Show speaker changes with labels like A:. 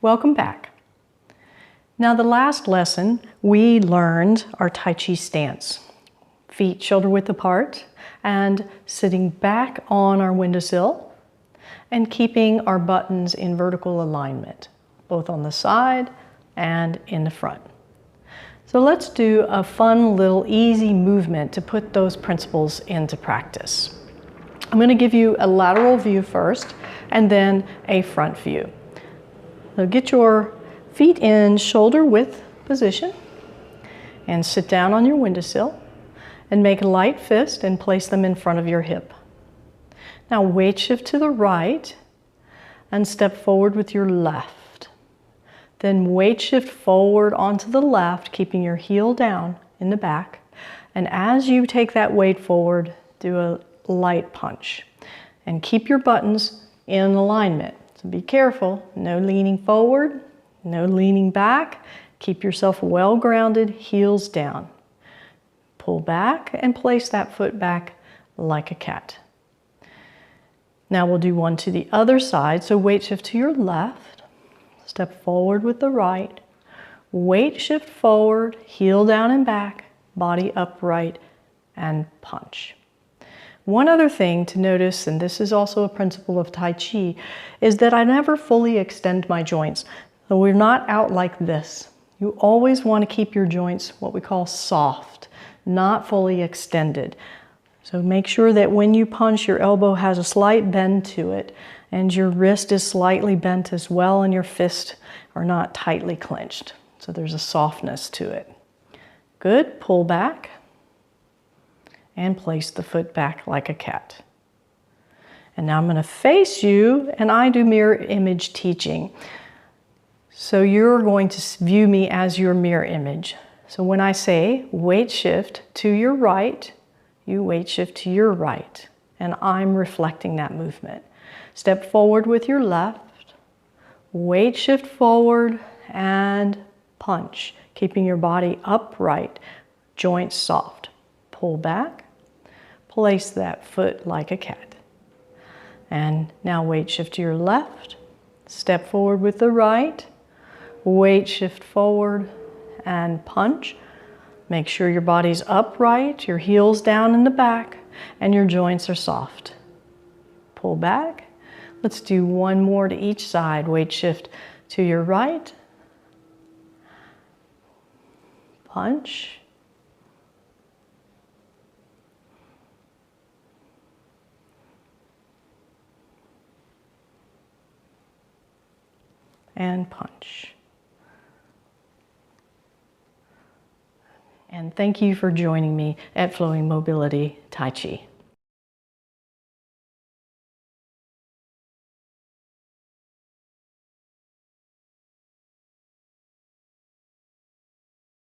A: Welcome back. Now the last lesson we learned our Tai Chi stance. Feet shoulder width apart and sitting back on our windowsill and keeping our buttons in vertical alignment, both on the side and in the front. So let's do a fun little easy movement to put those principles into practice. I'm going to give you a lateral view first and then a front view. So get your feet in shoulder width position and sit down on your windowsill and make a light fist and place them in front of your hip. Now weight shift to the right and step forward with your left. Then weight shift forward onto the left, keeping your heel down in the back. And as you take that weight forward, do a light punch. And keep your buttons in alignment. So be careful, no leaning forward, no leaning back. Keep yourself well grounded, heels down. Pull back and place that foot back like a cat. Now we'll do one to the other side. So weight shift to your left, step forward with the right, weight shift forward, heel down and back, body upright, and punch. One other thing to notice, and this is also a principle of Tai Chi, is that I never fully extend my joints. So we're not out like this. You always want to keep your joints what we call soft, not fully extended. So make sure that when you punch, your elbow has a slight bend to it and your wrist is slightly bent as well and your fists are not tightly clenched. So there's a softness to it. Good, pull back and place the foot back like a cat. And now I'm going to face you and I do mirror image teaching. So you're going to view me as your mirror image. So when I say weight shift to your right, you weight shift to your right, and I'm reflecting that movement. Step forward with your left, weight shift forward, and punch, keeping your body upright, joints soft. Pull back, place that foot like a cat. And now weight shift to your left, step forward with the right, weight shift forward, and punch. Make sure your body's upright, your heels down in the back, and your joints are soft. Pull back. Let's do one more to each side. Weight shift to your right. Punch. And punch. And thank you for joining me at Flowing Mobility Tai Chi.